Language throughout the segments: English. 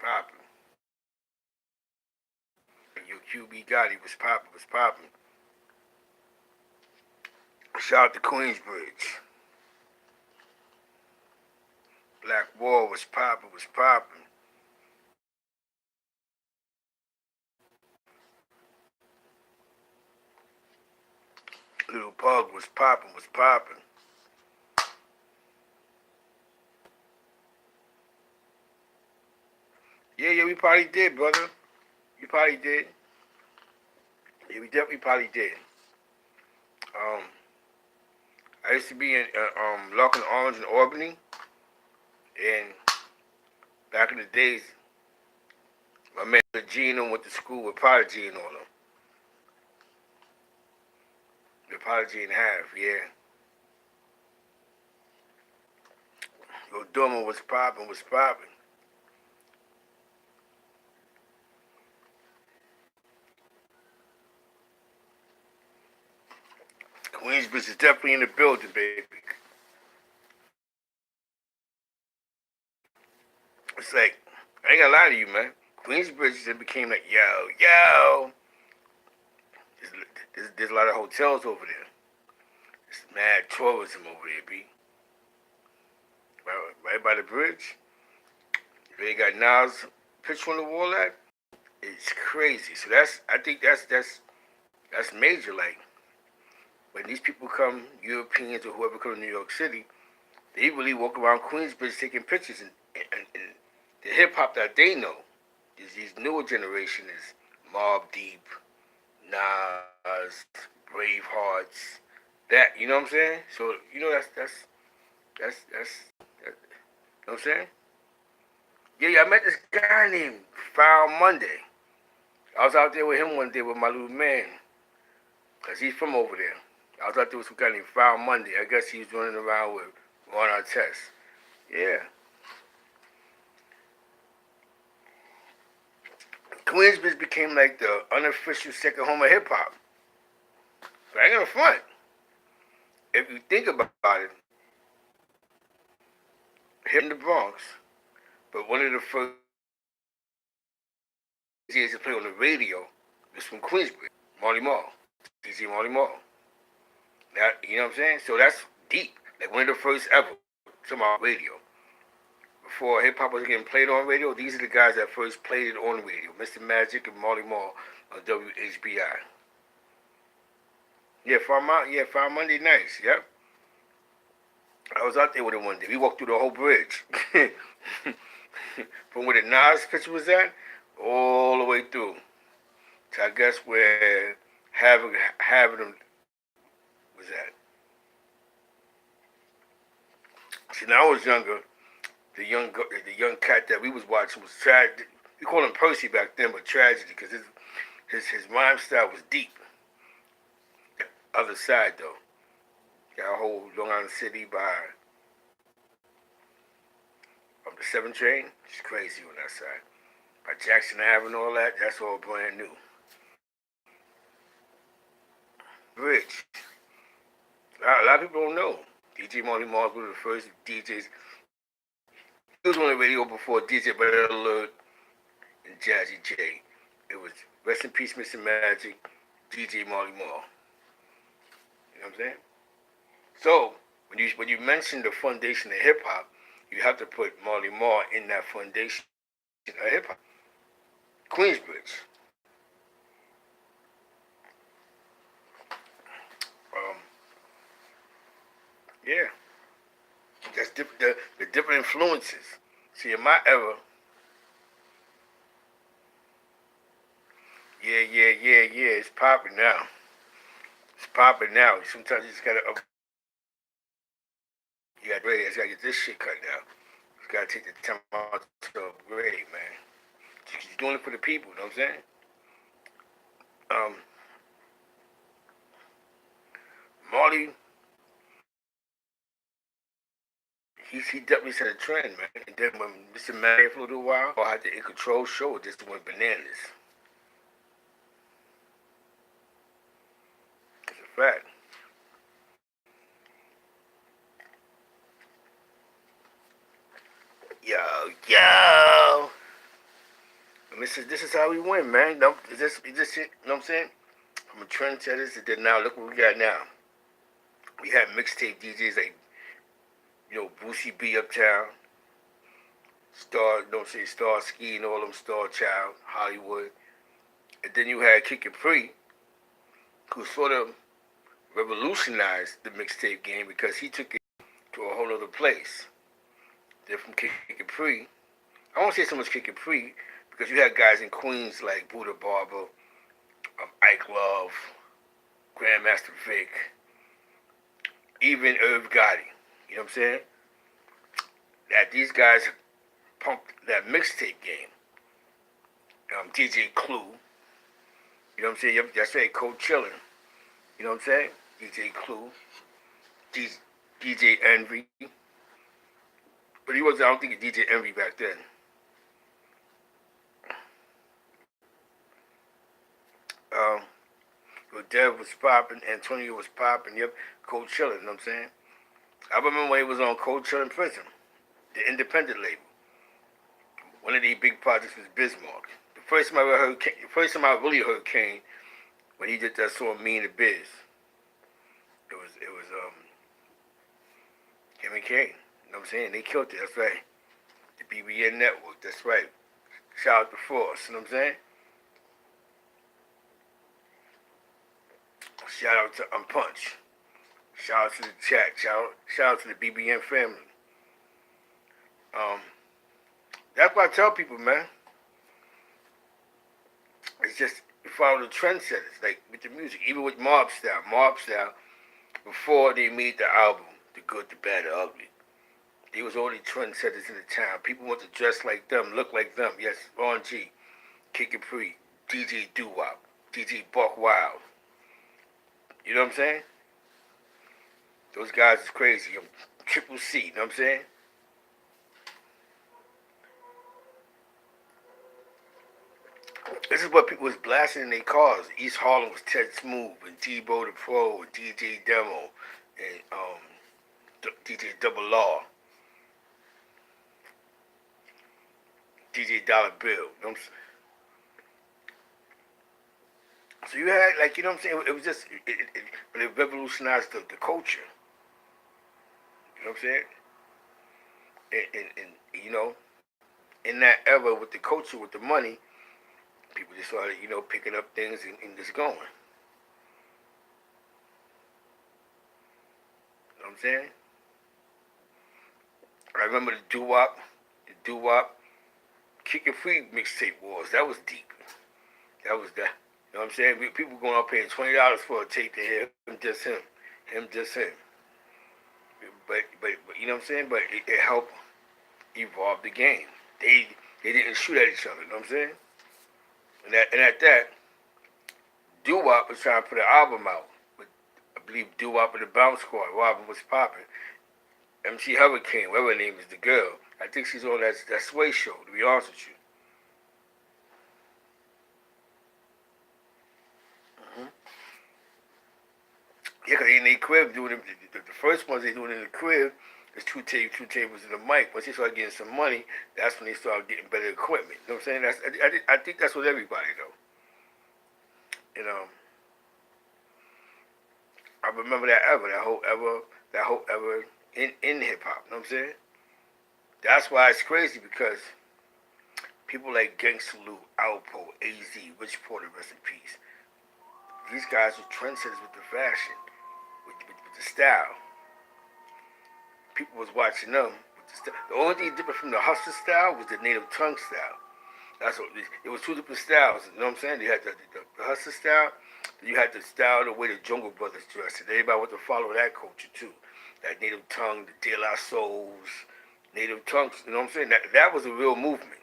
popping. Your QB Gotti was popping, was popping. Shout out to Queensbridge. Black Wall was popping, was popping. Little Pug was popping, was popping. Yeah, we probably did, brother. We probably did. Yeah, we definitely probably did. Um, I used to be in Lock and Orange in Albany, and back in the days, my man Gene went to school with Prodigy and all them. The Prodigy and half, yeah. Yo, Dorman was popping, was popping. Queensbridge is definitely in the building, baby. It's like, I ain't gonna lie to you, man. Queensbridge just became like, yo. There's a lot of hotels over there. There's mad tourism over there, B. Right by the bridge. They got Nas picture on the wall at. It's crazy. So I think that's major. Like, when these people come, Europeans or whoever come to New York City, they really walk around Queensbridge taking pictures, and the hip hop that they know, these newer generation is Mobb Deep, Nas, Bravehearts, that, you know what I'm saying? So you know that, you know what I'm saying? Yeah, I met this guy named Foul Monday. I was out there with him one day with my little man, cause he's from over there. I was out there with some guy named Foul Monday. I guess he was running around with Ron Artest. Yeah. Queensbridge became like the unofficial second home of hip hop. But I ain't gonna front. If you think about it, here in the Bronx, but one of the first DJs to play on the radio was from Queensbridge, Marley Marl, DJ Marley Marl. Now, you know what I'm saying? So that's deep. Like one of the first ever to my radio. Before hip hop was getting played on radio, these are the guys that first played it on the radio. Mr. Magic and Marley Marl on WHBI. Yeah, Farm Monday nights. Yep. I was out there with him one day. We walked through the whole bridge. From where the Nas picture was at, all the way through. So I guess where having them was at. See, when I was younger, the young cat that we was watching was tragedy. We called him Percy back then, but tragedy because his rhyme style was deep. Other side though, got a whole Long Island City by the 7 train. It's crazy on that side. By Jackson Ave and all that, that's all brand new. Bridge. A lot of people don't know. DJ Marley Marl was one of the first DJs. He was on the radio before DJ Better Alert and Jazzy J. It was Rest in Peace, Mr. Magic, DJ Marley Marl. You know what I'm saying? So when you mention the foundation of hip hop, you have to put Marley Marl in that foundation of hip hop. Queensbridge. Um, yeah, that's the different influences. See, in my era, yeah, it's popping now. It's popping now. Sometimes you just gotta you gotta get this shit cut now. You gotta take the time out to upgrade, man. You're doing it for the people, you know what I'm saying? Um, Marty, he definitely set a trend, man. And then when Mr. Mad for a little while, I had the In Control show, it just went bananas. It's a fact. Yo. This is how we win, man. No, is this it? You know what I'm saying? From a trendsetters to then now, look what we got now. We had mixtape DJs like, Boosie B Uptown, Star, don't say Star Ski and all them Star Child, Hollywood. And then you had Kid Capri, who sort of revolutionized the mixtape game because he took it to a whole other place. Then from Kid Capri, I won't say so much Kid Capri because you had guys in Queens like Buddha Barber, Ike Love, Grandmaster Vic, even Irv Gotti. You know what I'm saying? That these guys pumped that mixtape game. DJ Clue. You know what I'm saying? That's right, Cold Chillin'. You know what I'm saying? DJ Clue. DJ Envy. But he wasn't, I don't think, a DJ Envy back then. Dev was popping, Antonio was popping, yep, Cold Chillin', you know what I'm saying? I remember when he was on Cold Chillin' Prison, the independent label. One of the big projects was Bismarck. The first time I really heard Kane, when he did that song "Me and the Biz." It was him and Kane. You know what I'm saying? They killed it. That's right. The BBN Network. That's right. Shout out to Force. You know what I'm saying? Shout out to Punch. Shout out to the chat. Shout out to the BBN family. That's what I tell people, man. It's just you follow the trendsetters, like with the music, even with Mobstyle. Mobstyle, before they made the album, The Good, the Bad, the Ugly, they was already trendsetters in the town. People want to dress like them, look like them. Yes, Ron G, Kid Capri, DJ Doo-Wop, DJ Buck Wild. You know what I'm saying? Those guys is crazy. Triple C, you know what I'm saying? This is what people was blasting in their cars. East Harlem was Ted Smooth and Debo the Pro and DJ Demo and DJ Double Law, DJ Dollar Bill. You know what I'm saying? So you had, like, you know what I'm saying? It was just, it revolutionized the culture. You know what I'm saying? And you know, in that era with the culture, with the money, people just started, picking up things and just going. You know what I'm saying? I remember the doo-wop, Kick and Free mixtape wars. That was deep. That was that. You know what I'm saying? People going out paying $20 for a tape to hear him, just him. But you know what I'm saying? But it helped evolve the game. They didn't shoot at each other. You know what I'm saying? And at that, Doo-Wop was trying to put an album out. But I believe Doo-Wop and the Bounce Squad. Robin was popping. MC Hurricane, whatever her name is, the girl. I think she's on that Sway show, to be honest with you. Yeah, because they in their crib doing it. The first ones they doing in the crib is two tables and a mic. Once they started getting some money, that's when they started getting better equipment. You know what I'm saying? I think that's with everybody, though. You know, I remember that whole ever in hip hop. You know what I'm saying? That's why it's crazy because people like Gangsta Lou, Alpo, AZ, Rich Porter, rest in peace. These guys were trendsetters with the fashion, with the style. People was watching them. The only thing different from the hustler style was the native tongue style. That's what it was. Two different styles. You know what I'm saying? You had the hustler style. You had the style the way the Jungle Brothers dressed. And everybody wanted to follow that culture too. That native tongue, the De La Souls, native tongues. You know what I'm saying? That was a real movement.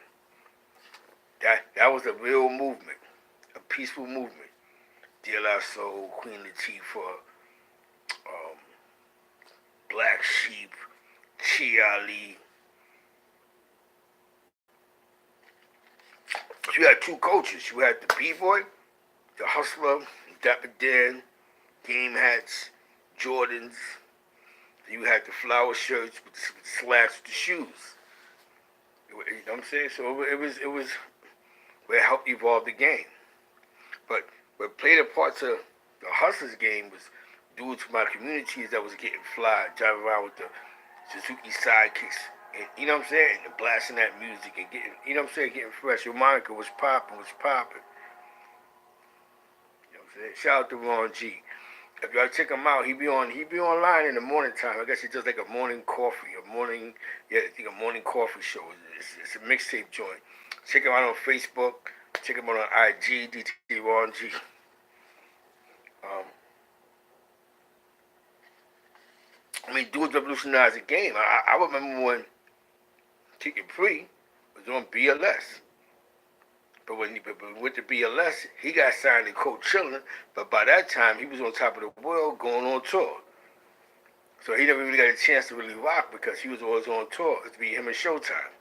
That was a real movement, a peaceful movement. De La Soul, Queen Latifah, Black Sheep, Chi Ali. You had two cultures. You had the B-boy, the hustler, Dapper Dan, game hats, Jordans. You had the flower shirts with the slacks with the shoes. You know what I'm saying? So it was where it helped evolve the game. But what played a part to the Hustlers game was due to my communities that was getting fly, driving around with the Suzuki sidekicks, and you know what I'm saying, and blasting that music and getting, you know what I'm saying, getting fresh. Your Monica was popping, was popping. You know what I'm saying? Shout out to Ron G. If y'all check him out, he be online in the morning time. I guess he does like a morning coffee, I think a morning coffee show. It's a mixtape joint. Check him out on Facebook. Check him out on IG, DJ Ron G. Um, dudes revolutionized the game. I remember when Kick It Free was on BLS. But when he went to BLS, he got signed to Coachella. But by that time, he was on top of the world going on tour. So he never really got a chance to really rock because he was always on tour. It's be him and Showtime.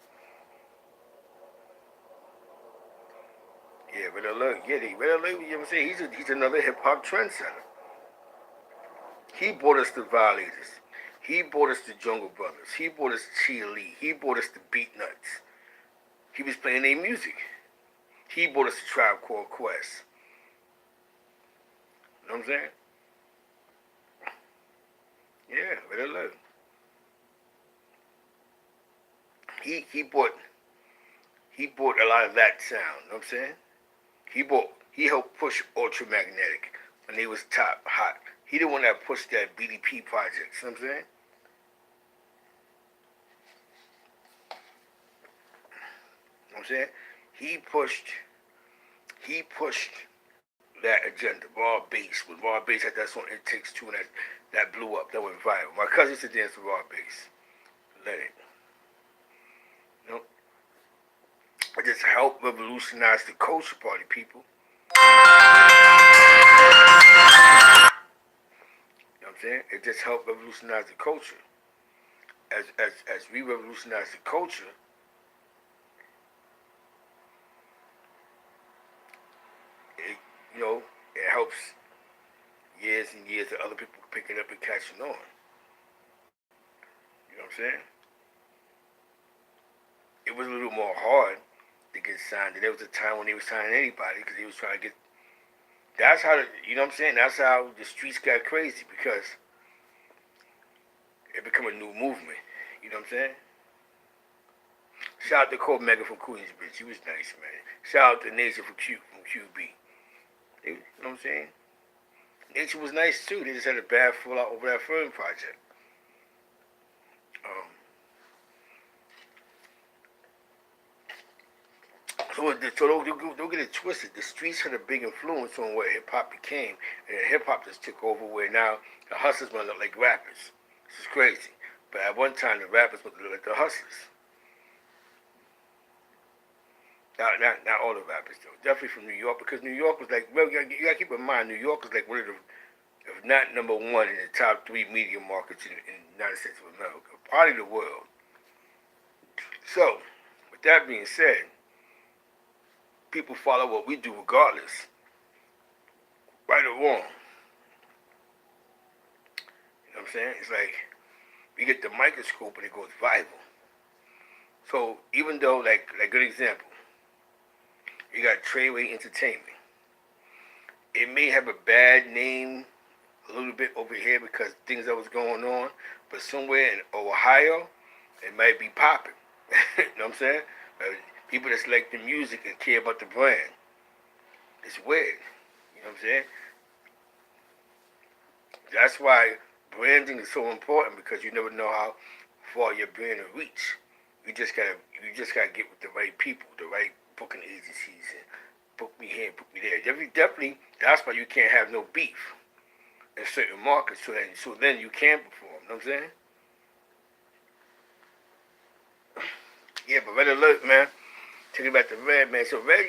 Yeah, Red Alert. Yeah, Red Alert, you know what I'm saying? He's another hip hop trendsetter. He brought us the Violators. He brought us the Jungle Brothers. He brought us Chia Lee. He brought us the Beat Nuts. He was playing their music. He brought us the Tribe Called Quest. You know what I'm saying? Yeah, Red Alert. He brought a lot of that sound, you know what I'm saying? He helped push Ultramagnetic when they was top hot. He the one that pushed that BDP project, you know what I'm saying? You know what I'm saying? He pushed that agenda, raw bass. When raw bass had that song It Takes Two and that blew up, that went viral. My cousin used to dance with raw bass. Let it. You know? It just helped revolutionize the culture party, people. You know what I'm saying? It just helped revolutionize the culture. As we revolutionize the culture, it, you know, it helps years and years of other people picking up and catching on. You know what I'm saying? It was a little more hard to get signed. And there was a time when they were signing anybody because they was trying to get. That's how you know what I'm saying. That's how the streets got crazy because it became a new movement. You know what I'm saying? Shout out to Cole Mega from Queensbridge. He was nice, man. Shout out to Nature from QB. You know what I'm saying? Nature was nice too. They just had a bad fallout over that Fern project. Um, so don't get it twisted. The streets had a big influence on what hip hop became, and hip hop just took over. Where now the hustlers want to look like rappers. This is crazy. But at one time, the rappers would look like the hustlers. Not all the rappers though. Definitely from New York because New York was like. Well, you gotta keep in mind, New York was like one of the, if not number one in the top 3 media markets in the United States of America, probably the world. So, with that being said, people follow what we do regardless, right or wrong. You know what I'm saying? It's like we get the microscope and it goes viral. So even though, like good example, you got Treyway Entertainment. It may have a bad name a little bit over here because things that was going on, but somewhere in Ohio, it might be popping. You know what I'm saying? People that select the music and care about the brand. It's weird. You know what I'm saying? That's why branding is so important because you never know how far your brand will reach. You just gotta get with the right people, the right booking agencies, and book me here, book me there. Definitely, that's why you can't have no beef in certain markets. So then you can perform. You know what I'm saying? Yeah, but Red Alert, man. Talking about the Red, man. So Red,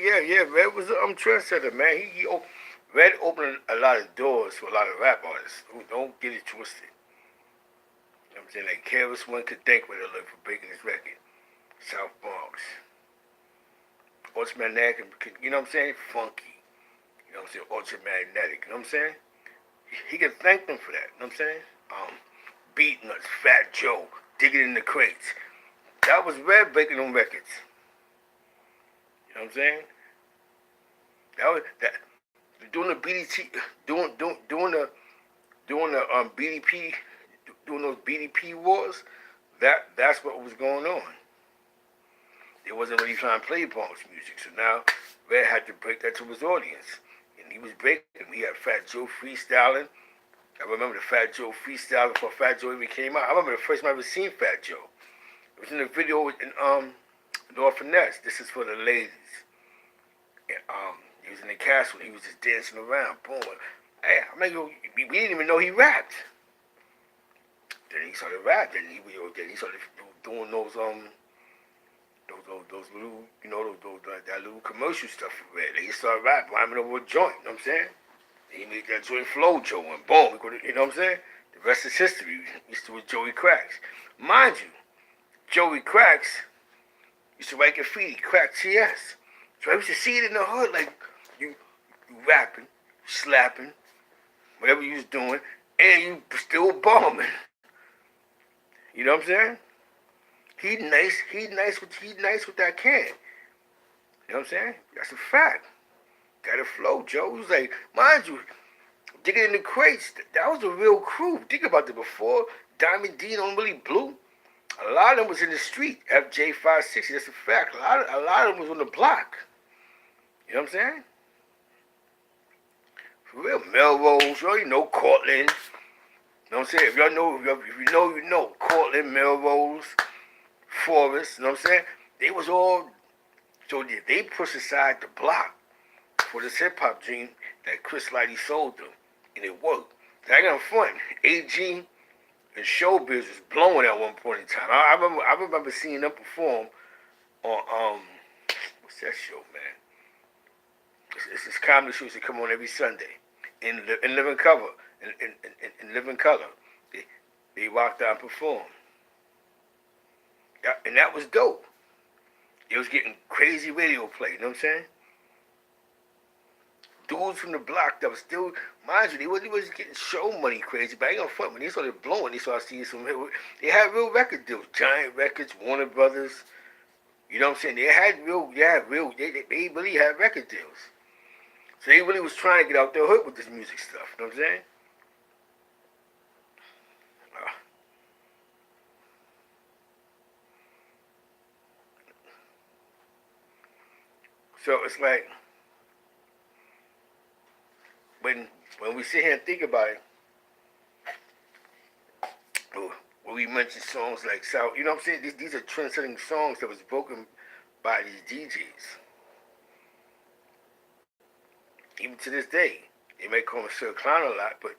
Red was a trendsetter, man. Red opened a lot of doors for a lot of rap artists. Don't get it twisted. You know what I'm saying? Like, Careless One could thank Red Alert for breaking his record. South Bronx. Ultramagnetic, you know what I'm saying? Funky. You know what I'm saying? Ultramagnetic. You know what I'm saying? He can thank them for that. You know what I'm saying? Beat Nuts, Fat Joe, Digging in the Crates. That was Red breaking them records. You know what I'm saying? That was that doing the BDT, doing the BDP, doing those BDP wars. That's what was going on. It wasn't really trying to play Bones music, so now Red had to break that to his audience, and he was breaking. We had Fat Joe freestyling. I remember the Fat Joe freestyle before Fat Joe even came out. I remember the first time I ever seen Fat Joe. It was in the video in North Finesse. This is for the ladies. And, he was in the castle. He was just dancing around. Boom. Hey, I'm like, yo, we didn't even know he rapped. Then he started rapping. Then he started doing those little, that little commercial stuff for Red. Then he started rapping, rhyming over a joint. You know what I'm saying? He made that joint flow, Joe, and boom, you know what I'm saying? The rest is history. Used to with Joey Cracks. Mind you, Joey Cracks used to write graffiti, Crack TS. So I used to see it in the hood, like you rapping, slapping, whatever you was doing, and you still bombing. You know what I'm saying? He nice with that can. You know what I'm saying? That's a fact. Got a flow, Joe. He was like, mind you, digging in the crates, that was a real crew. Think about that before Diamond D on Really Blue. A lot of them was in the street. FJ 560, that's a fact. A lot of them was on the block. You know what I'm saying? For real, Melrose, you already know Cortland. You know what I'm saying? If y'all know, if you know, you know. Cortland, Melrose, Forest, you know what I'm saying? They was all, so they pushed aside the block for this hip-hop dream that Chris Lighty sold them. And it worked. I got front. AG and Showbiz was blowing at one point in time. I remember seeing them perform on, what's that show, man? It's this comedy show that come on every Sunday in living cover, in living color. They rocked out and performed. And that was dope. It was getting crazy radio play, you know what I'm saying? Dudes from the block that was still, mind you, they wasn't getting show money crazy, but I ain't gonna front. When they started blowing, they started seeing they had real record deals. Giant Records, Warner Brothers, you know what I'm saying? They really had record deals. So they really was trying to get out their hood with this music stuff, you know what I'm saying? So it's like, when we sit here and think about it, when we mention songs like South, you know what I'm saying? These are trend-setting songs that was broken by these DJs. Even to this day, they may call him Sir Clown a lot, but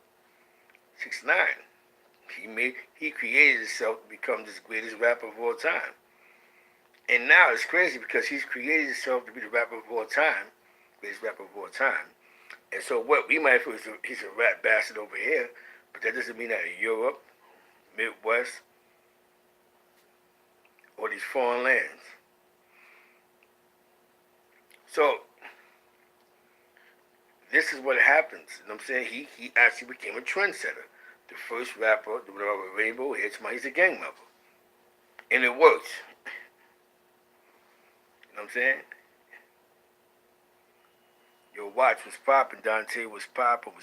6ix9ine, he created himself to become this greatest rapper of all time. And now it's crazy because he's created himself to be the rapper of all time, greatest rapper of all time. And so what we might feel is he's a rap bastard over here, but that doesn't mean that in Europe, Midwest, or these foreign lands. So this is what happens. You know what I'm saying? He actually became a trendsetter. The first rapper to wear a rainbow hair, he's a gang member. And it works. You know what I'm saying? Your watch was popping, Dante was popping.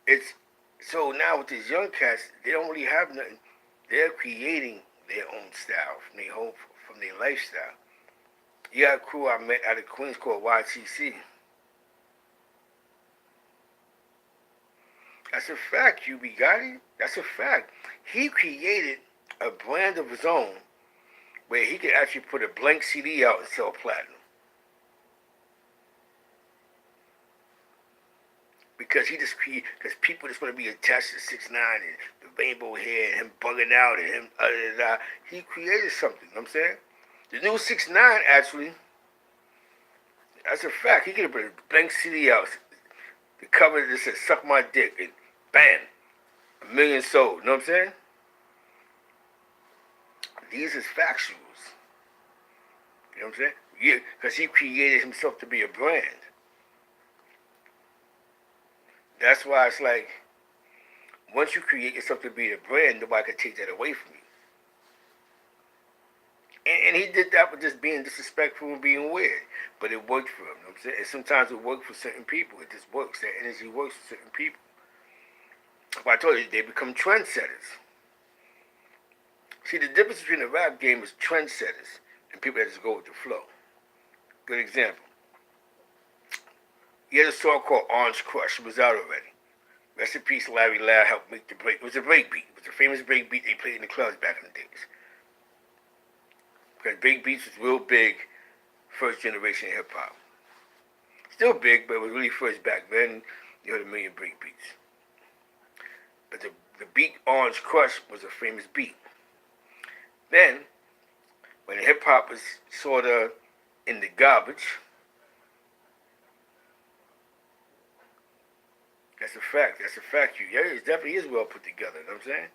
It's so now with these young cats, they don't really have nothing. They're creating their own style from their lifestyle. You got a crew I met out of Queens called YTC. That's a fact, UB Gotti. That's a fact. He created a brand of his own where he could actually put a blank CD out and sell platinum. Because people just want to be attached to 6ix9ine and the rainbow hair and him bugging out and him he created something, you know what I'm saying? The new 6ix9ine actually, that's a fact. He could have put a blank CD out, the cover that said "Suck My Dick" and bam, 1 million sold, you know what I'm saying? These is factuals. You know what I'm saying? Yeah, because he created himself to be a brand. That's why it's like, once you create yourself to be a brand, nobody can take that away from you. And he did that with just being disrespectful and being weird. But it worked for him. You know what I'm saying? And sometimes it works for certain people. It just works. That energy works for certain people. But I told you, they become trendsetters. See, the difference between the rap game is trendsetters and people that just go with the flow. Good example. He had a song called Orange Crush. It was out already. Rest in peace, Larry Ladd helped make the break. It was a break beat. It was a famous break beat they played in the clubs back in the days. Because break beats was real big, first generation hip hop. Still big, but it was really first back then. You had a million break beats. But the beat Orange Crush was a famous beat. Then, when hip hop was sort of in the garbage, that's a fact. That's a fact. Yeah, it definitely is well put together. You know what I'm saying?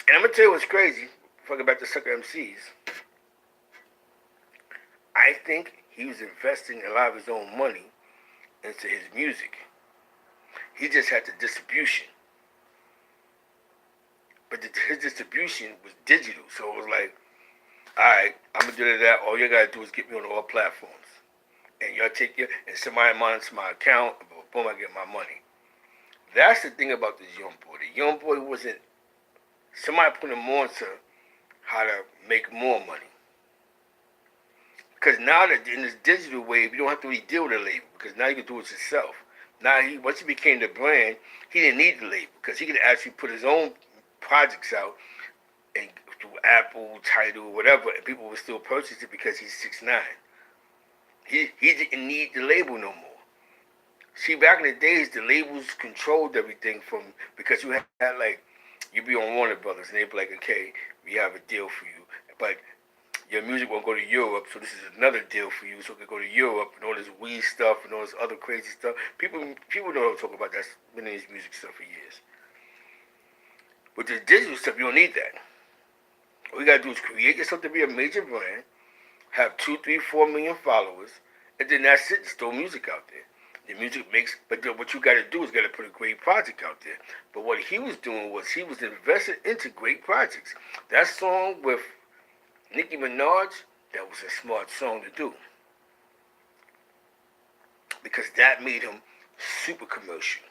And I'm gonna tell you what's crazy. Before I get back to Sucker MCs, I think he was investing a lot of his own money into his music. He just had the distribution. But his distribution was digital, so it was like, all right, I'm gonna do that. All you gotta do is get me on all platforms, and y'all take it, and somebody monitors my account. Boom, I get my money. That's the thing about this young boy. The young boy wasn't. Somebody put him on to how to make more money. Because now that in this digital wave, you don't have to really deal with a label, because now you can do it yourself. Now once he became the brand, he didn't need the label, because he could actually put his own projects out and through Apple, Tidal, whatever, and people would still purchase it because he's 6'9". He didn't need the label no more. See, back in the days, the labels controlled everything because you had like, you'd be on Warner Brothers and they'd be like, okay, we have a deal for you, but your music won't go to Europe, so this is another deal for you, so it can go to Europe and all this weed stuff and all this other crazy stuff. People don't talk about that, been in this music stuff for years. With the digital stuff, you don't need that. All you gotta do is create yourself to be a major brand, have 2, 3, 4 million followers, and then that's it. Just throw music out there. The music makes, but what you gotta do is gotta put a great project out there. But what he was doing was he was investing into great projects. That song with Nicki Minaj, that was a smart song to do, because that made him super commercial.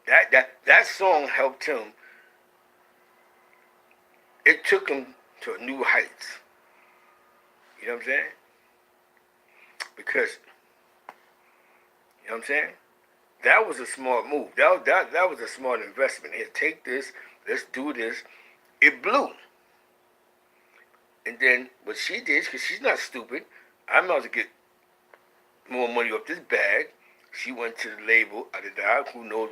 That song helped him. It took him to a new heights. You know what I'm saying? Because, you know what I'm saying? That was a smart move. That was a smart investment. Here, take this. Let's do this. It blew. And then what she did, because she's not stupid, I'm about to get more money off this bag. She went to the label, who knows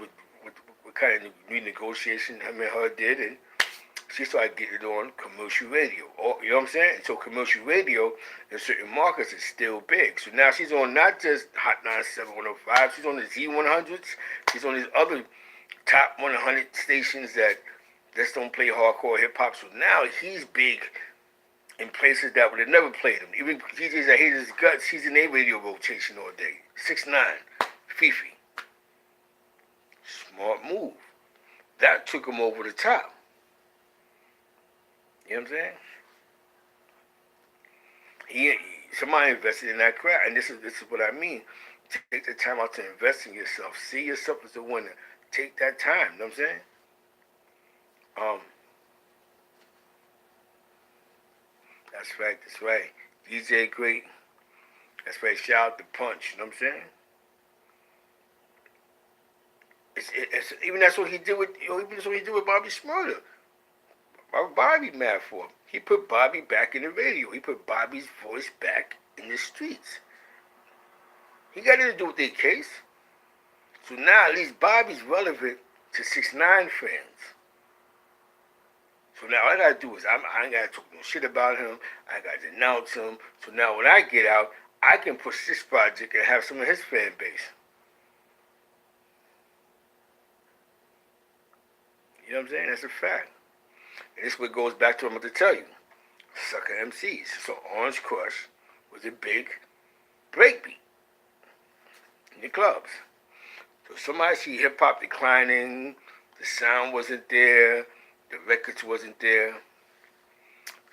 what kind of renegotiation him and her did, and she started getting it on commercial radio. You know what I'm saying? And so commercial radio in certain markets is still big. So now she's on not just Hot 97 105, she's on the Z100s, she's on these other top 100 stations that just don't play hardcore hip-hop. So now he's big in places that would have never played him. Even DJs that hate his guts, he's in their radio rotation all day. 6'9", Fifi. Smart move. That took him over the top. You know what I'm saying? Somebody invested in that crowd, and this is what I mean. Take the time out to invest in yourself. See yourself as a winner. Take that time. You know what I'm saying? That's right. That's right. DJ Great. That's right. Shout out to Punch. You know what I'm saying? Even that's what he did with Bobby Shmurda. Why would Bobby mad for him? He put Bobby back in the radio. He put Bobby's voice back in the streets. He got nothing to do with their case. So now at least Bobby's relevant to 6ix9ine fans. So now all I gotta do is I ain't gotta talk no shit about him. I gotta denounce him. So now when I get out, I can push this project and have some of his fan base. You know what I'm saying? That's a fact. And this is what goes back to what I'm about to tell you. Sucker MCs. So Orange Crush was a big breakbeat in the clubs. So somebody see hip hop declining, the sound wasn't there, the records wasn't there.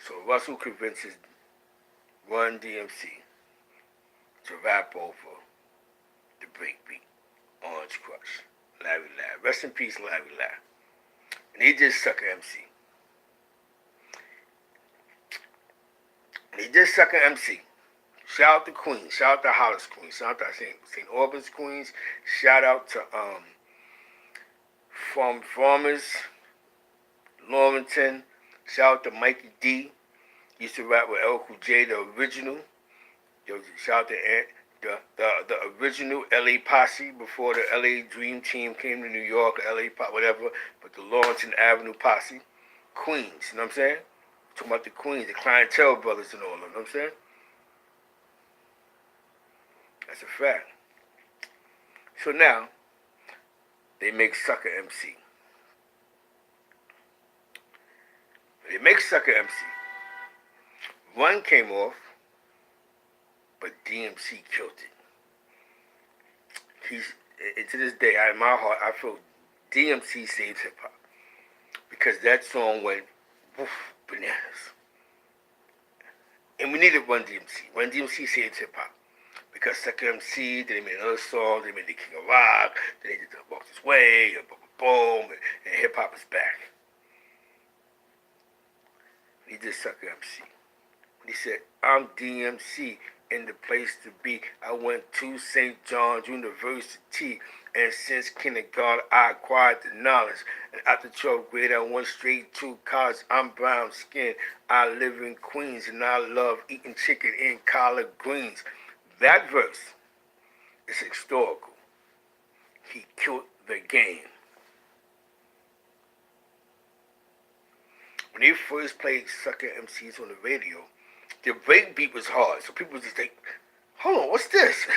So Russell convinces Run DMC to rap over the breakbeat, Orange Crush, Larry Ladd. Rest in peace, Larry Ladd. And he did Sucker MC. And he did Sucker MC. Shout out to Queens. Shout out to Hollis Queens. Shout out to St. Albans Queens. Shout out to Farmers, Lawrenton. Shout out to Mikey D. Used to rap with El Cool J, the original. Shout out to the original LA Posse before the LA Dream Team came to New York, LA whatever, but the Lawrenton Avenue Posse. Queens, you know what I'm saying? Talking about the Queens, the Clientele Brothers and all of them, you know what I'm saying? That's a fact. So now, they make Sucker MC. They make Sucker MC. One came off, but DMC killed it. To this day, in my heart, I feel DMC saves hip hop because that song went woof, bananas. And we needed Run DMC. Run DMC saves hip hop because Sucker MC, then they made another song, they made the King of Rock, then they did the Walk This Way, boom, and hip hop is back. He did Sucker MC. He said, I'm DMC in the place to be. I went to St. John's University, and since kindergarten I acquired the knowledge. And after 12th grade I went straight to college. I'm brown skinned. I live in Queens, and I love eating chicken and collard greens. That verse is historical. He killed the game. When they first played Sucker MCs on the radio, the breakbeat was hard, so people was just like, hold on, what's this?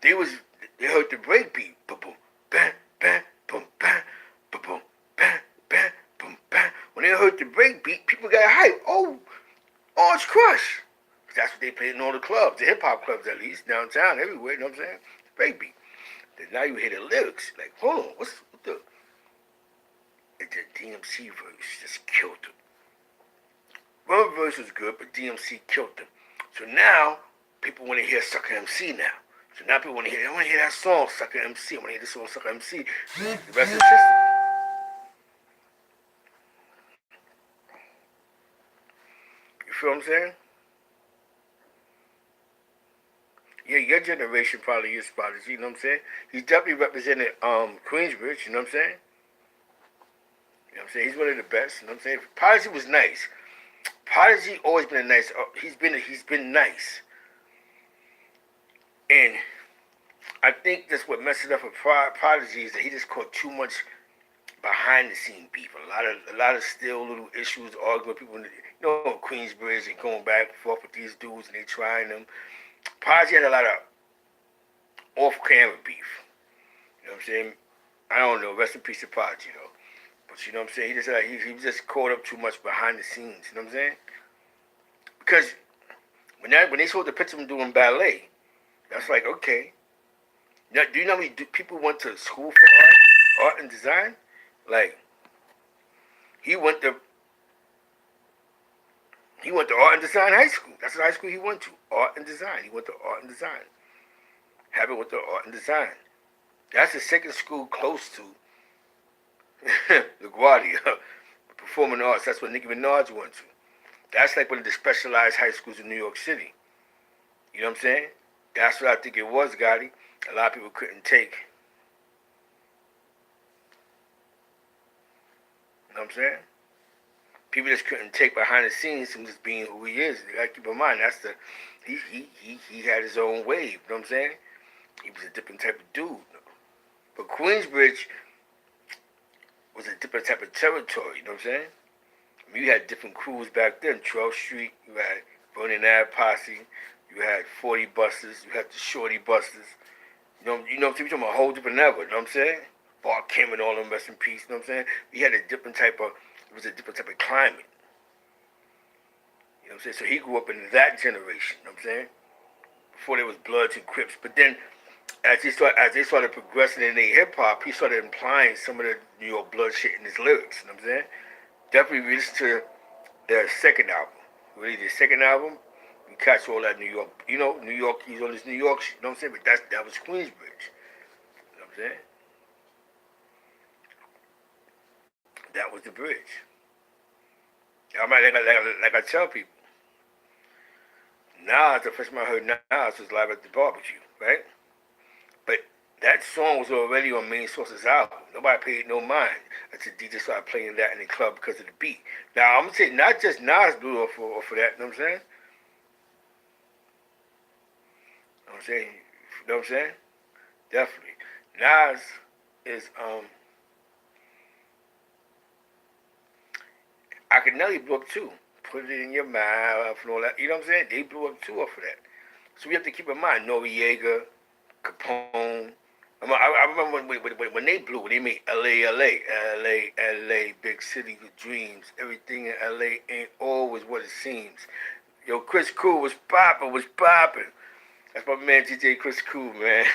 They heard the breakbeat, boom, boom, bam, bam, boom, bam, boom, boom, bam, bam, boom, bam. When they heard the breakbeat, people got hyped. Oh, Orange Crush. That's what they played in all the clubs, the hip hop clubs at least, downtown, everywhere. You know what I'm saying? Breakbeat. Then now you hear the lyrics, like, hold on, what the? The DMC verse just killed them. One verse was good, but DMC killed them. So now, people want to hear Sucker MC now. So now people want to hear that song, Sucker MC. I want to hear this song, Sucker MC. The rest is history. You feel what I'm saying? Yeah, your generation probably is Prodigy, you know what I'm saying? He's definitely represented Queensbridge, you know what I'm saying? You know what I'm saying? He's one of the best, you know what I'm saying? Prodigy was nice. Prodigy always been a nice. He's been nice, and I think that's what messed it up for Prodigy is that he just caught too much behind the scene beef. A lot of still little issues, arguing with people. You know, Queensbridge and going back and forth with these dudes and they trying them. Prodigy had a lot of off camera beef. You know what I'm saying? I don't know. Rest in peace to Prodigy though. But you know what I'm saying? He was just caught up too much behind the scenes. You know what I'm saying? Because when they saw the picture of him doing ballet, that's like, okay. Now, do you know how many people went to school for art and design? Like, he went to art and design high school. That's the high school he went to. Art and design. He went to art and design. Habit went to art and design. That's the second school close to LaGuardia, performing arts. That's what Nicki Minaj went to. That's like one of the specialized high schools in New York City. You know what I'm saying? That's what I think it was, Gotti. A lot of people couldn't take. You know what I'm saying? People just couldn't take behind the scenes him just being who he is. You gotta keep in mind he had his own wave. You know what I'm saying? He was a different type of dude. But Queensbridge was a different type of territory, you know what I'm saying? I mean, you had different crews back then. 12th Street, you had Vernon Ave Posse, you had 40 Busters, you had the Shorty Busters. You know what I'm saying? You're talking about a whole different level, you know what I'm saying? Bart Kim and all them, rest in peace, you know what I'm saying? We had it was a different type of climate. You know what I'm saying? So he grew up in that generation, you know what I'm saying? Before there was Bloods and Crips. But then as they started progressing in their hip hop, he started implying some of the New York blood shit in his lyrics. You know what I'm saying? Definitely listen to their second album. Really, their second album, you catch all that New York. You know, New York. He's on this New York shit. You know what I'm saying? But that was Queensbridge. You know what I'm saying? That was the bridge. Like I tell people, Nas, the first time I heard Nas was live at the barbecue, right? But that song was already on Main Source's album. Nobody paid no mind until DJ started playing that in the club because of the beat. Now, I'm going to say not just Nas blew off for that, you know what I'm saying? You know what I'm saying? You know what I'm saying? Definitely. Nas is, Akinelli blew up too. Put it in your mouth and all that. You know what I'm saying? They blew up too off of that. So we have to keep in mind Noriega, Capone. I remember when they blew, when they made LA, big city with dreams. Everything in LA ain't always what it seems. Yo, Chris Cool was popping. That's my man, DJ Chris Cool, man.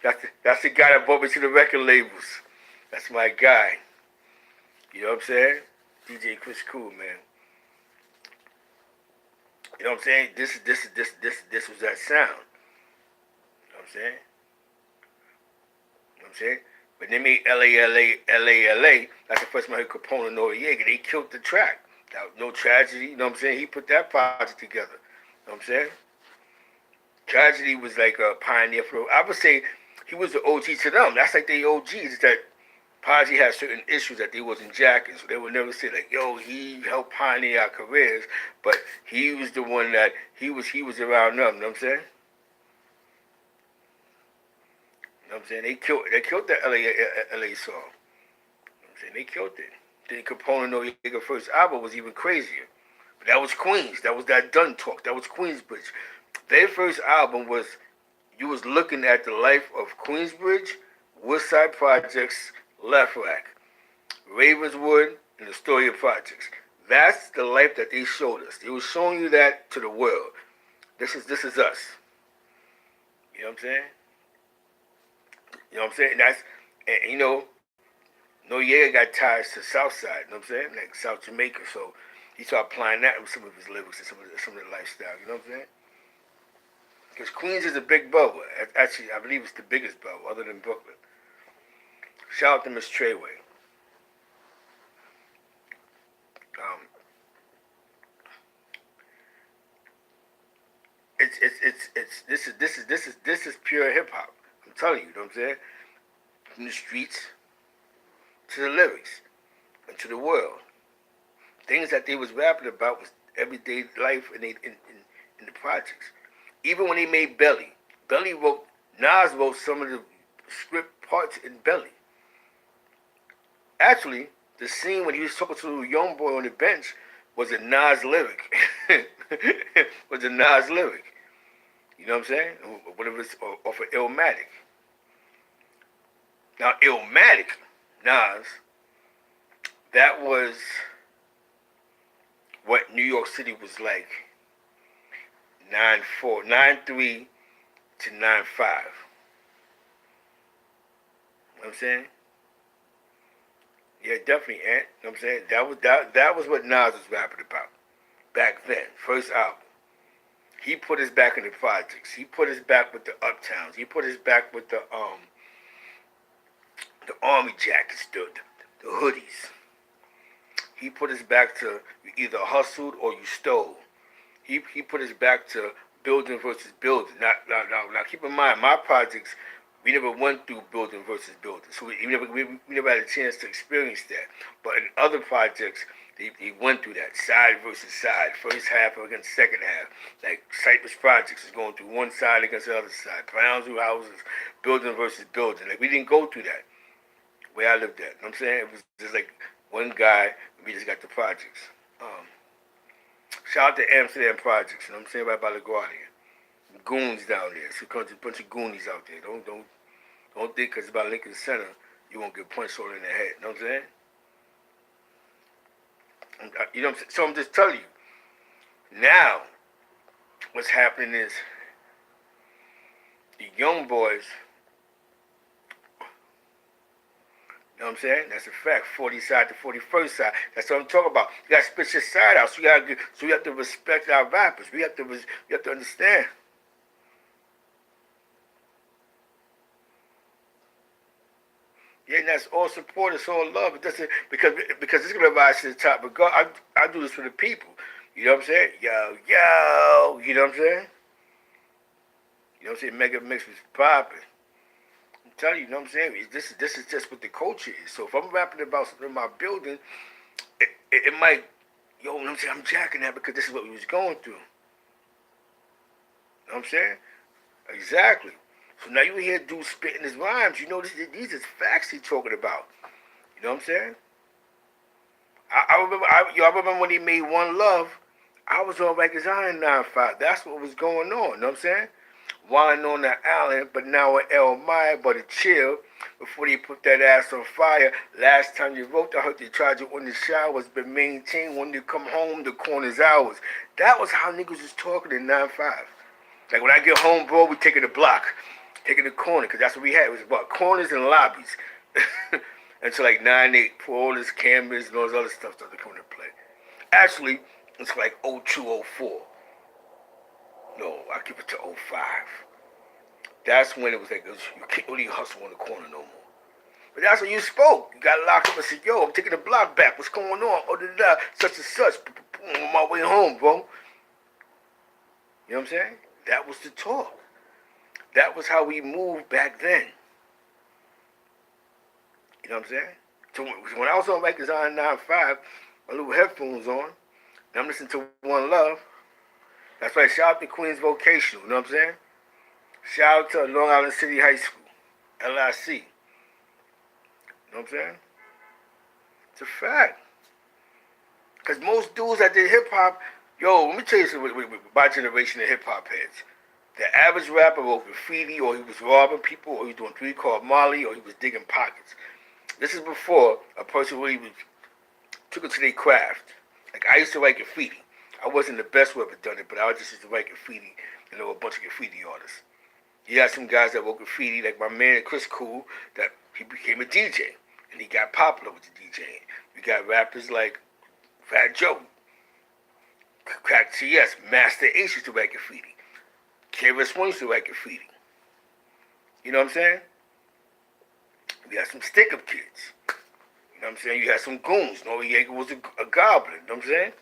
that's the guy that brought me to the record labels. That's my guy. You know what I'm saying? DJ Chris Cool, man. You know what I'm saying? This was that sound. You know what I'm saying? You know what I'm saying? When they made LA, that's the first time I heard Capone and Noriega. They killed the track. No Tragedy, you know what I'm saying? He put that project together. You know what I'm saying? Tragedy was like a pioneer for, I would say he was the OG to them. That's like the OGs that Prodigy had certain issues that they wasn't jacking, so they would never say like, yo, he helped pioneer our careers, but he was the one that he was around them, you know what I'm saying? You know what I'm saying? They killed that LA song. You know what I'm saying? They killed it. Then Capone and Noriega first album was even crazier. But that was Queens. That was that Dun Talk. That was Queensbridge. Their first album was, you was looking at the life of Queensbridge, Woodside Projects, Left Rack, Ravenswood, and the Story of Projects. That's the life that they showed us. They were showing you that to the world. This is us. You know what I'm saying? You know what I'm saying? And you know, Noriega got ties to Southside, you know what I'm saying? Like South Jamaica. So he started applying that with some of his lyrics and some of the lifestyle, you know what I'm saying? Because Queens is a big borough. Actually, I believe it's the biggest borough other than Brooklyn. Shout out to Miss Treyway. Um, it's this is pure hip hop. I'm telling you, you know what I'm saying? From the streets to the lyrics and to the world. Things that they was rapping about was everyday life in the projects. Even when they made Belly wrote, Nas wrote some of the script parts in Belly. Actually, the scene when he was talking to a young boy on the bench was a Nas lyric. was a Nas lyric. You know what I'm saying? Whatever it's off of Illmatic. Now, Illmatic, Nas, that was what New York City was like 9-3 to 9-5. You know what I'm saying? Yeah, definitely, Ant. You know what I'm saying? That was what Nas was rapping about back then. First album. He put us back in the projects. He put us back with the uptowns. He put us back with the army jackets, the hoodies. He put us back to you either hustled or you stole. He put us back to building versus building. Now keep in mind, my projects, we never went through building versus building. So we never had a chance to experience that. But in other projects, they went through that, side versus side, first half against second half. Like Cypress Projects is going through one side against the other side. Brownsville houses, building versus building. Like we didn't go through that where I lived at. You know what I'm saying? It was just like one guy, we just got the projects. Shout out to Amsterdam Projects, you know what I'm saying, right by LaGuardia. Goons down there. So a bunch of goonies out there. Don't think because it's about Lincoln Center, you won't get punched all in the head. You know what I'm saying? You know what I'm saying? So I'm just telling you. Now, what's happening is the young boys, You know what I'm saying? That's a fact. 40 side to 41st side. That's what I'm talking about. You gotta spit your side out. So we have to respect our rappers. We have to understand. Yeah, and that's all support. It's all love. It doesn't because it's gonna rise to the top. But God, I do this for the people. You know what I'm saying? Yo, yo. You know what I'm saying? You know what I'm saying? Mega Mix was popping. I'm telling you, you know what I'm saying? This is just what the culture is. So if I'm rapping about something in my building, it might, yo, you know what I'm saying? I'm jacking that because this is what we was going through. You know what I'm saying? Exactly. So now you hear dude spitting his rhymes. You know these is facts he's talking about. You know what I'm saying? I remember when he made One Love. I was on Rikers Island 9-5. That's what was going on. You know what I'm saying? Wine on the island, but now at El Maya, but a chill before they put that ass on fire. Last time you wrote, I heard they tried you on the showers, but maintain when you come home, the corner's ours. That was how niggas was talking in 9-5. Like when I get home, bro, we taking the block, taking the corner, because that's what we had. It was about corners and lobbies. Until like 9-8, for all this cameras and all this other stuff started coming into play. Actually, it's like 0204. No, I keep it to '05. That's when it was like, you can't really hustle on the corner no more. But that's when you spoke. You got locked up and said, yo, I'm taking the block back. What's going on? Oh, such and such. I'm on my way home, bro. You know what I'm saying? That was the talk. That was how we moved back then. You know what I'm saying? So when I was on Rikers on 9-5, my little headphones on, and I'm listening to One Love. That's right. Shout out to Queens Vocational. You know what I'm saying? Shout out to Long Island City High School, LIC. You know what I'm saying? It's a fact. Because most dudes that did hip hop, yo, let me tell you something with my generation of hip hop heads. The average rapper wrote graffiti, or he was robbing people, or he was doing 3-card Molly, or he was digging pockets. This is before a person really took it to their craft. Like I used to write graffiti. I wasn't the best who ever done it, but I just used to write graffiti, and there were a bunch of graffiti artists. You had some guys that wrote graffiti, like my man Chris Cool, that he became a DJ, and he got popular with the DJing. You got rappers like Fat Joe, Crack TS, Master Ace used to write graffiti. KRS One used to write graffiti. You know what I'm saying? We had some stick-up kids. You know what I'm saying? You had some goons. Noriega was a goblin. You know what I'm saying?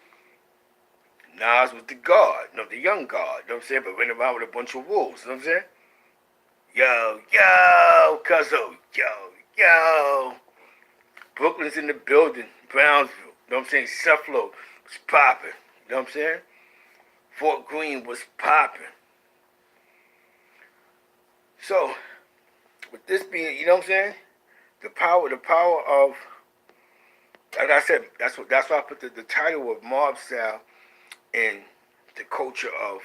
Nas was the guard. You know, the young guard. You know what I'm saying? But ran around with a bunch of wolves. You know what I'm saying? Yo, yo, cuzzo. Yo, yo. Brooklyn's in the building. Brownsville. You know what I'm saying? Cephalo was popping. You know what I'm saying? Fort Greene was popping. So, with this being, you know what I'm saying? The power of, like I said, that's why I put the title of Mobstyle in the culture of.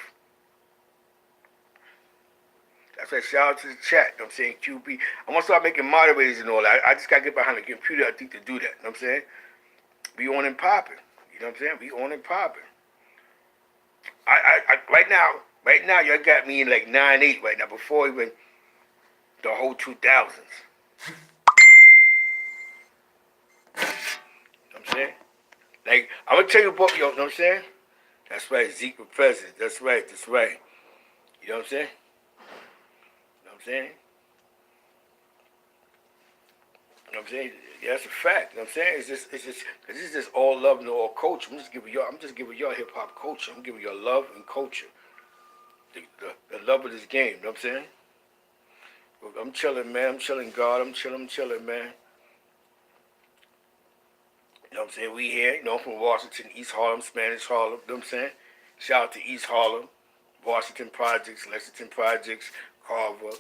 That's why shout out to the chat. You know what I'm saying? QB. I'm gonna start making moderators and all that. I just gotta get behind the computer, I think, to do that. You know what I'm saying? We on and popping. You know what I'm saying? We on and popping. I right now, y'all got me in like 9-8 right now, before even the whole 2000s. You know what I'm saying? Like, I'm gonna tell you about, you know what I'm saying? That's right, Zeke for president. That's right, that's right. You know what I'm saying? You know what I'm saying? You know what I'm saying? Yeah, that's a fact. You know what I'm saying? It's just, cause this is just all love and all culture. I'm just giving y'all hip hop culture. I'm giving y'all love and culture. The love of this game. You know what I'm saying? I'm chilling, man. I'm chilling, God. I'm chilling, man. You know what I'm saying? We here, you know, from Washington, East Harlem, Spanish Harlem. You know what I'm saying? Shout out to East Harlem, Washington Projects, Lexington Projects, Carver.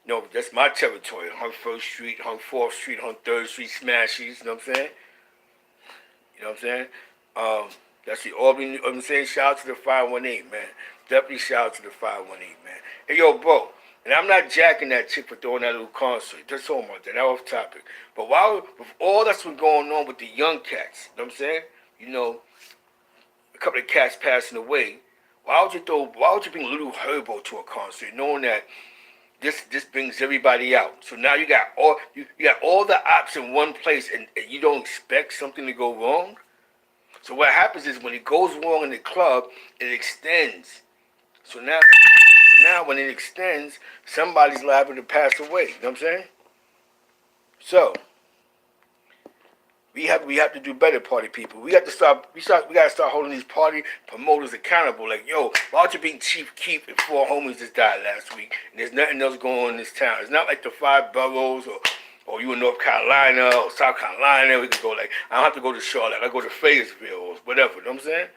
You know, that's my territory. Hung 1st Street, hung 4th Street, hung 3rd Street, Smashies. You know what I'm saying? You know what I'm saying? That's the Albany. You know what I'm saying? Shout out to the 518, man. Definitely shout out to the 518, man. Hey, yo, bro. And I'm not jacking that chick for throwing that little concert. Just talking about that. That off topic. But with all that's been going on with the young cats, you know what I'm saying? You know, a couple of cats passing away. Why would you bring Little Herbo to a concert, knowing that This brings everybody out. So now you got all the ops in one place, and you don't expect something to go wrong. So what happens is when it goes wrong in the club, it extends. So now when it extends, somebody's liable to pass away. You know what I'm saying? So we have to do better, party people. We gotta start holding these party promoters accountable. Like, yo, why don't you being Chief Keef and 4 homies just died last week and there's nothing else going on in this town? It's not like the 5 boroughs or you in North Carolina or South Carolina. We can go like, I don't have to go to Charlotte. I go to Fayetteville or whatever. You know what I'm saying?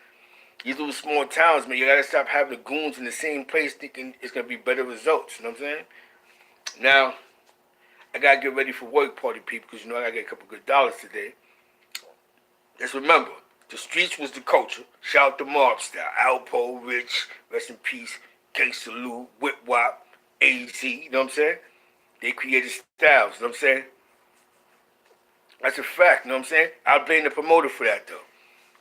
These little small towns, man, you gotta stop having the goons in the same place thinking it's gonna be better results. You know what I'm saying? Now, I gotta get ready for work, party people, because I gotta get a couple good dollars today. Let's remember, the streets was the culture. Shout out to Mobstyle, Alpo, Rich, rest in peace, Gangsta Lou, Whip Wop, AZ, you know what I'm saying? They created styles, you know what I'm saying? That's a fact, you know what I'm saying? I'll blame the promoter for that, though.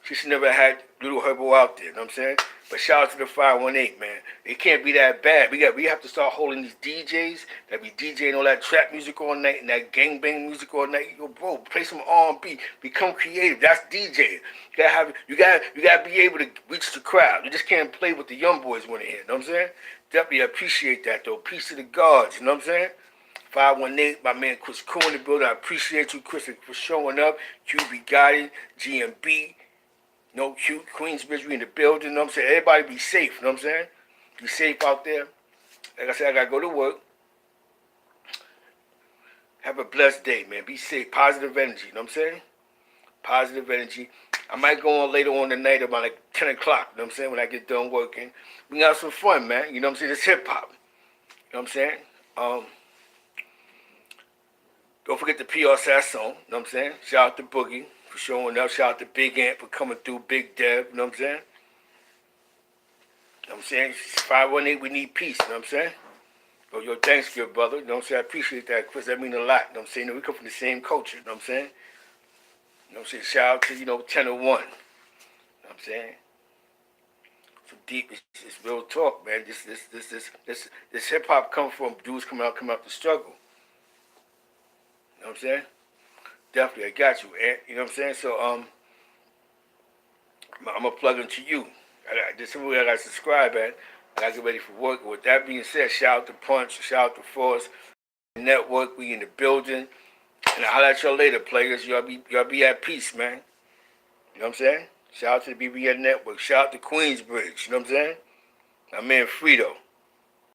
She should never had Little Herbo out there, you know what I'm saying? But shout out to the 518, man. It can't be that bad. We have to start holding these DJs that be DJing all that trap music all night and that gangbang music all night. Yo, bro, play some R&B. Become creative. That's DJing. You gotta be able to reach the crowd. You just can't play what the young boys want to hear. You know what I'm saying? Definitely appreciate that though. Peace to the gods. You know what I'm saying? 518, my man Chris Cool in the building. I appreciate you, Chris, for showing up. QB Gotti, GMB. No cute Queensbridge, we in the building, you know what I'm saying? Everybody be safe, you know what I'm saying? Be safe out there. Like I said, I gotta go to work. Have a blessed day, man. Be safe. Positive energy, you know what I'm saying? Positive energy. I might go on later on tonight about like 10 o'clock, you know what I'm saying? When I get done working. We got some fun, man. You know what I'm saying? It's hip hop. You know what I'm saying? Don't forget the PR song, you know what I'm saying? Shout out to Boogie for showing up. Shout out to Big Ant for coming through. Big Dev, you know what I'm saying? You know what I'm saying? 518, we need peace, you know what I'm saying? Yo, thanks, good brother. You know what I'm saying? I appreciate that, Chris. That means a lot, you know what I'm saying? We come from the same culture, you know what I'm saying? You know what I'm saying? Shout out to, 1001. You know what I'm saying? So deep, it's real talk, man. This hip hop come from dudes coming out the struggle. You know what I'm saying? Definitely, I got you, Ant. You know what I'm saying? So, I'm gonna plug into you. There's somewhere I gotta subscribe at. I gotta get ready for work. With that being said, shout out to Punch, shout out to Force Network. We in the building, and I'll holler at y'all later, players. Y'all be at peace, man. You know what I'm saying? Shout out to the BBN Network. Shout out to Queensbridge. You know what I'm saying? My man Frito.